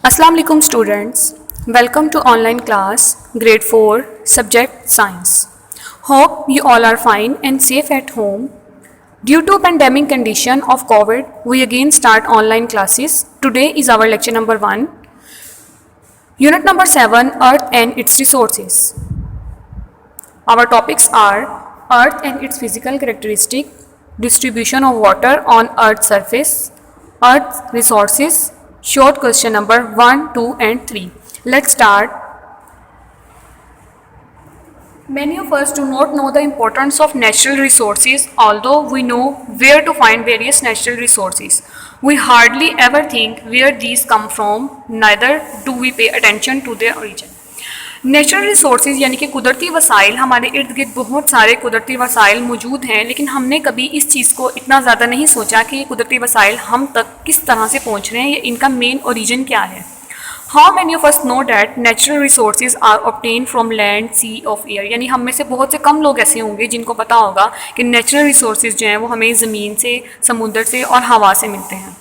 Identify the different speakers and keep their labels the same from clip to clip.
Speaker 1: Assalamu alaikum students. Welcome to online class grade 4 subject science. Hope you all are fine and safe at home. Due to pandemic condition of COVID, we again start online classes. Today is our lecture number 1. Unit number 7, Earth and its resources. Our topics are Earth and its physical characteristic, distribution of water on Earth's surface, Earth's resources. Short question number 1, 2 and 3. Let's start. Many of us do not know the importance of natural resources, although we know where to find various natural resources. We hardly ever think where these come from, neither do we pay attention to their origin. Natural resources यानी कि कुदरती वसाइल, हमारे इर्द गिर्द बहुत सारे कुदरती वसाइल मौजूद हैं, लेकिन हमने कभी इस चीज़ को इतना ज़्यादा नहीं सोचा कि ये कुदरती वसाइल हम तक किस तरह से पहुँच रहे हैं या इनका मेन ओरिजिन क्या है. How many of us know that natural resources are obtain from land, sea, of air. यानी हम में से बहुत से कम लोग ऐसे होंगे जिनको पता होगा कि नेचुरल रिसोर्सेज जो हैं वो हमें ज़मीन से, समुद्र से और हवा से मिलते हैं.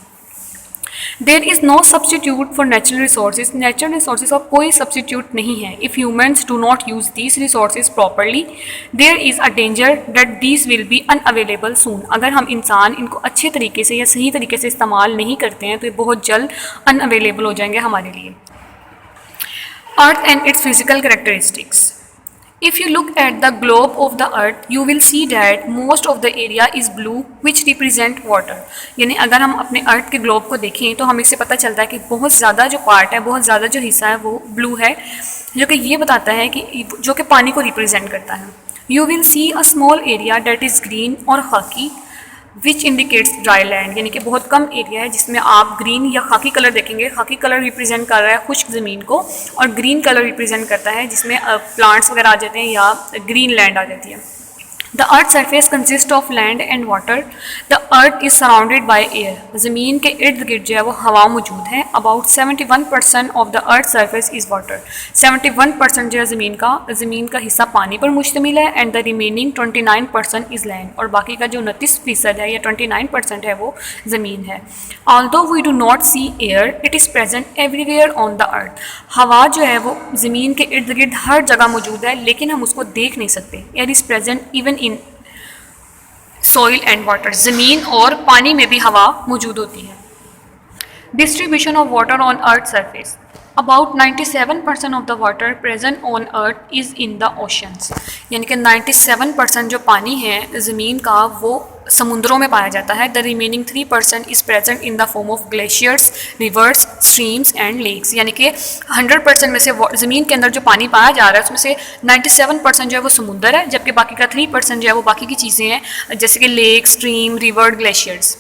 Speaker 1: There is no substitute for natural resources. Natural resources का कोई सब्सटीट्यूट नहीं है. If humans do not use these resources properly, there is a danger that these will be unavailable soon. अगर हम इंसान इनको अच्छे तरीके से या सही तरीके से इस्तेमाल नहीं करते हैं तो ये बहुत जल्द अनअवेलेबल हो जाएंगे हमारे लिए. Earth and it's physical characteristics. If you look at the globe of the earth, you will see that most of the area is blue, which represent water. यानी अगर हम अपने अर्थ के ग्लोब को देखें तो हमें इससे पता चलता है कि बहुत ज़्यादा जो पार्ट है, बहुत ज़्यादा जो हिस्सा है वो ब्लू है, जो कि ये बताता है कि जो कि पानी को रिप्रेजेंट करता है. You will see a small area that is green और खाकी, विच इंडिकेट्स ड्राई लैंड. यानी कि बहुत कम एरिया है जिसमें आप ग्रीन या खाकी कलर देखेंगे. खाकी कलर रिप्रेजेंट कर रहा है खुश्क ज़मीन को और ग्रीन कलर रिप्रेजेंट करता है जिसमें प्लांट्स वगैरह आ जाते हैं या ग्रीन लैंड आ जाती है. The earth surface consist of land and water. The earth is surrounded by air. ज़मीन के इर्द गिर्द जो है वो हवा मौजूद है. About 71% of the earth surface is water. 71% जो है ज़मीन का हिस्सा पानी पर मुश्तमिल है. And the remaining 29% is land. और बाकी का जो 29% है या 29% है वो ज़मीन है. Although we do not see air, it is present everywhere on the earth. हवा जो है वो ज़मीन के इर्द गिर्द हर जगह मौजूद है, लेकिन हम उसको देख नहीं सकते. Air is present even in soil and water. ज़मीन और पानी में भी हवा मौजूद होती है. Distribution of water on earth surface. About 97% of the water present on earth is in the oceans. यानी कि 97% जो पानी है ज़मीन का वो समुद्रों में पाया जाता है. The remaining 3% is present in the form of glaciers, rivers, streams and lakes. यानी कि 100% में से ज़मीन के अंदर जो पानी पाया जा रहा है उसमें से 97% जो है वो समुद्र है, जबकि बाकी का 3% जो है वो बाकी की चीज़ें हैं जैसे कि lake, stream, river, glaciers.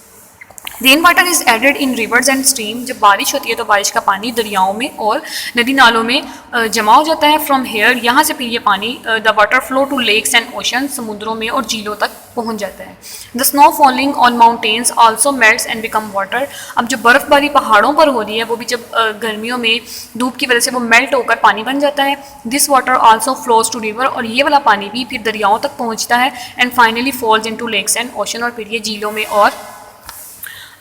Speaker 1: Rain water is added in rivers and stream. जब बारिश होती है तो बारिश का पानी दरियाओं में और नदी नालों में जमा हो जाता है. फ्रॉम हेयर, यहाँ से फिर ये पानी the water flow to lakes and ocean, समुद्रों में और झीलों तक पहुँच जाता है. The snow falling on mountains also melts and become water. अब जो बर्फ़बारी पहाड़ों पर हो रही है वो भी जब गर्मियों में धूप की वजह से वो मेल्ट होकर पानी बन जाता है. This water also flows to river. और ये वाला पानी भी फिर दरियाओं तक पहुँचता है. And finally falls into lakes and ocean. और फिर ये झीलों में और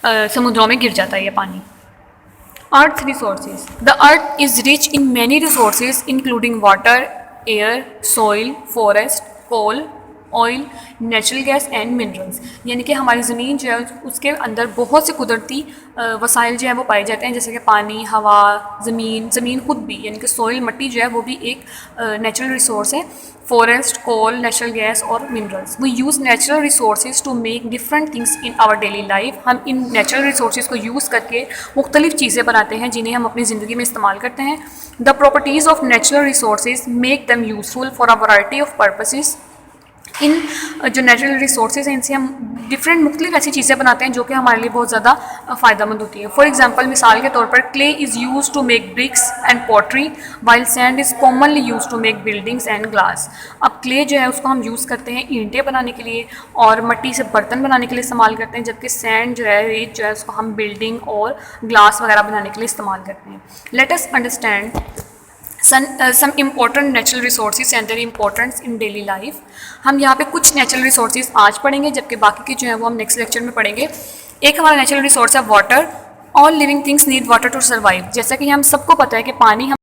Speaker 1: समुद्रों में गिर जाता है ये पानी. Earth resources. The earth is rich in many resources including water, air, soil, forest, coal, oil, natural gas and minerals. यानी कि हमारी ज़मीन जो है उसके अंदर बहुत से कुदरती वसाइल जो है वो पाए जाते हैं, जैसे कि पानी, हवा, ज़मीन खुद भी, यानी कि सॉइल, मिट्टी जो है वो भी एक नेचुरल रिसोर्स है. फॉरेस्ट, कोल, नेचुरल गैस और minerals. We use natural resources to make different things in our daily life. हम इन नेचुरल रिसोर्सेज को यूज़ करके मुख्तलिफ चीज़ें बनाते हैं जिन्हें हम अपनी ज़िंदगी में इस्तेमाल करते हैं. The properties of natural resources make them useful for a variety of purposes. इन जो नेचुरल रिसोर्सेज हैं इनसे हम डिफरेंट मुख्तलिफ ऐसी चीज़ें बनाते हैं जो कि हमारे लिए बहुत ज़्यादा फ़ायदेमंद होती है. फॉर एग्जांपल, मिसाल के तौर पर clay is use to make bricks and pottery, while sand is commonly use to make buildings and glass. अब क्ले जो है उसको हम यूज़ करते हैं ईंटें बनाने के लिए और मिट्टी से बर्तन बनाने के लिए इस्तेमाल करते हैं, जबकि सैंड जो है, रेत जो है, उसको हम बिल्डिंग और ग्लास वगैरह बनाने के लिए इस्तेमाल करते हैं. Let us understand some important natural resources and their importance in daily life. हम यहाँ पे कुछ नेचुरल रिसोर्सेज आज पढ़ेंगे, जबकि बाकी के जो है वो हम नेक्स्ट लेक्चर में पढ़ेंगे. एक हमारा नेचुरल रिसोर्स है water. All living things need water to survive. जैसा कि हम सबको पता है कि पानी हम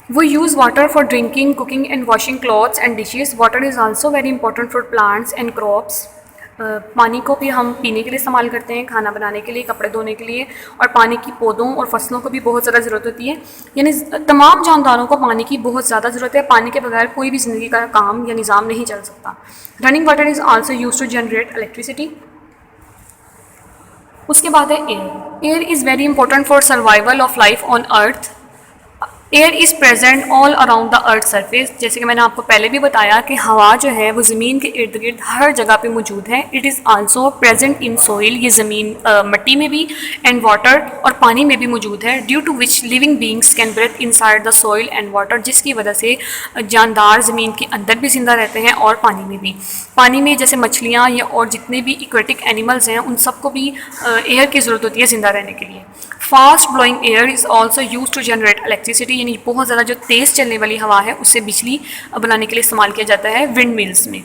Speaker 1: We use water for drinking, cooking and washing clothes and dishes. Water is also very important for plants and crops. पानी को भी हम पीने के लिए इस्तेमाल करते हैं, खाना बनाने के लिए, कपड़े धोने के लिए, और पानी की पौधों और फसलों को भी बहुत ज़्यादा ज़रूरत होती है। यानी तमाम जानदारों को पानी की बहुत ज़्यादा ज़रूरत है। पानी के बगैर कोई भी ज़िंदगी का काम या निज़ाम नहीं चल सकता। Running water is also use to generate electricity. उसके बाद है air. Air is very important for survival of life on earth. Air is present all around the earth surface. जैसे कि मैंने आपको पहले भी बताया कि हवा जो है वो ज़मीन के इर्द गिर्द हर जगह पे मौजूद है। It is also present in soil, ये ज़मीन मिट्टी में भी, एंड वाटर और पानी में भी मौजूद है। Due to which living beings can breathe inside the soil and water, जिसकी वजह से जानदार ज़मीन के अंदर भी जिंदा रहते हैं और पानी में भी। पानी में जैसे मछलियाँ या और जितने भी इक्वेटिक एनिमल्स हैं उन सबको भी एयर की ज़रूरत होती है ज़िंदा रहने के लिए। Fast blowing air is also use to generate electricity, यानी बहुत ज़्यादा जो तेज़ चलने वाली हवा है उससे बिजली बनाने के लिए इस्तेमाल किया जाता है विंड मिल्स में।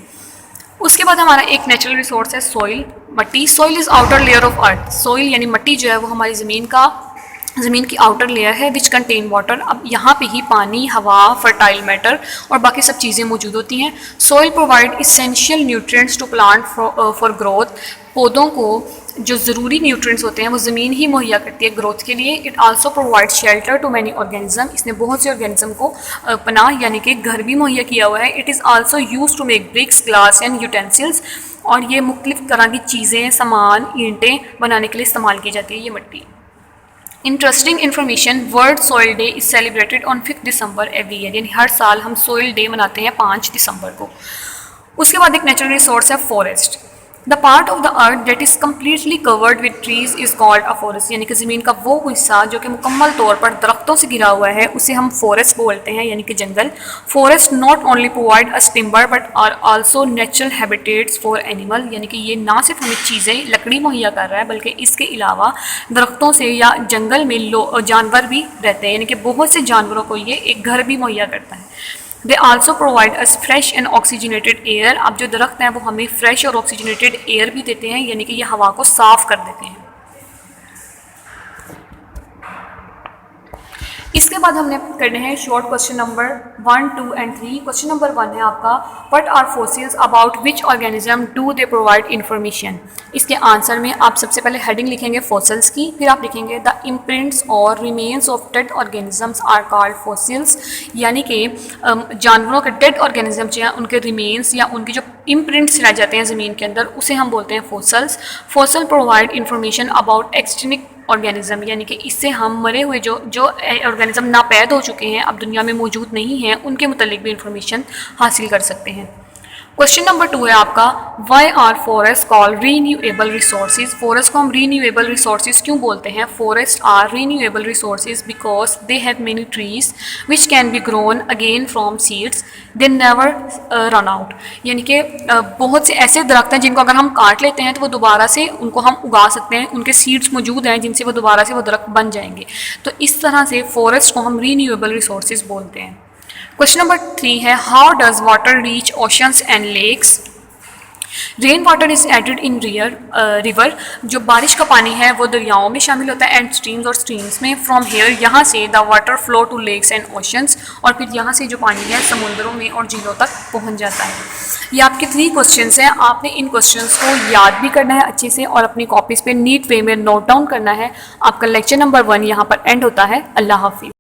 Speaker 1: उसके बाद हमारा एक नेचुरल रिसोर्स है सॉइल, मिट्टी। Soil is outer layer of earth. Soil यानी मिट्टी जो है वो हमारी ज़मीन की आउटर लेयर है विच कंटेन वाटर। अब यहाँ पे ही पानी, हवा, फर्टाइल मैटर और बाकी सब चीज़ें मौजूद होती हैं। Soil provide essential nutrients to plant for growth. पौधों को जो ज़रूरी न्यूट्रिएंट्स होते हैं वो ज़मीन ही मुहैया करती है ग्रोथ के लिए। It also provide shelter to many organism. इसने बहुत से ऑर्गेनिज्म को पनाह यानी कि घर भी मुहैया किया हुआ है। It is also use to make bricks, glass and utensils, और ये मुख्तलिफ तरह की चीज़ें, सामान, ईंटें बनाने के लिए इस्तेमाल की जाती है ये मिट्टी। Interesting information, world soil day is celebrated on 5 December every year, यानी हर साल हम सॉइल डे मनाते हैं 5 दिसंबर को। उसके बाद एक नेचुरल रिसोर्स है forest. The part of the earth that is completely covered with trees is called a forest, यानी कि ज़मीन का वो हिस्सा जो कि मुकम्मल तौर पर दरख्तों से घिरा हुआ है उसे हम फॉरेस्ट बोलते हैं, यानी कि जंगल। Forest not only provide us timber but are also natural habitats for animal, यानी कि ये ना सिर्फ हमें चीज़ें, लकड़ी मुहैया कर रहा है, बल्कि इसके अलावा दरख्तों से या जंगल में जानवर भी रहते हैं, यानी कि बहुत से जानवरों को ये एक घर भी मुहैया करता है। They also provide us fresh and oxygenated air. अब जो दरख्त हैं वो हमें फ्रेश और ऑक्सीजनेटेड एयर भी देते हैं, यानी कि ये हवा को साफ कर देते हैं। इसके बाद हमने करने हैं short question number 1, 2 and 3। Question number 1 है आपका, what are fossils, about which organism do they provide information. इसके आंसर में आप सबसे पहले हेडिंग लिखेंगे फॉसिल्स की, फिर आप लिखेंगे द इम्प्रिंट्स और remains of dead organisms are called fossils, यानी कि जानवरों के डेड ऑर्गेनिज्म जो हैं उनके रिमेन्स या उनकी जो इम्प्रिंट्स रह जाते हैं ज़मीन के अंदर उसे हम बोलते हैं fossils. Fossil provide information about extinct organism, यानी कि इससे हम मरे हुए जो ऑर्गेनिज्म नापैद हो चुके हैं, अब दुनिया में मौजूद नहीं हैं, उनके मुतालिक भी इंफॉर्मेशन हासिल कर सकते हैं। क्वेश्चन नंबर 2 है आपका, why are forest called renewable resources. Forest को हम रीन्यूएबल रिसोर्सेज क्यों बोलते हैं? Forest are renewable resources because they have many trees which can be grown again from seeds, they never run out, यानी कि बहुत से ऐसे दरख्त हैं जिनको अगर हम काट लेते हैं तो वो दोबारा से उनको हम उगा सकते हैं, उनके सीड्स मौजूद हैं जिनसे वो दोबारा से वो दरख्त बन जाएंगे। तो इस तरह से फॉरेस्ट को हम रीन्यूएबल रिसोर्सेज बोलते हैं। क्वेश्चन नंबर 3 है, how does water reach oceans and lakes. Rain water is added in river, जो बारिश का पानी है वो दरियाओं में शामिल होता है, एंड स्ट्रीम्स और स्ट्रीम्स में। फ्रॉम हेयर, यहाँ से the water flow to lakes and oceans, और फिर यहाँ से जो पानी है समुद्रों में और झीलों तक पहुँच जाता है। ये आपके 3 क्वेश्चंस हैं, आपने इन क्वेश्चंस को याद भी करना है अच्छे से और अपनी कॉपीज़ पे नीट वे में नोट डाउन करना है। आपका लेक्चर नंबर 1 यहाँ पर एंड होता है। अल्लाह हाफिज़।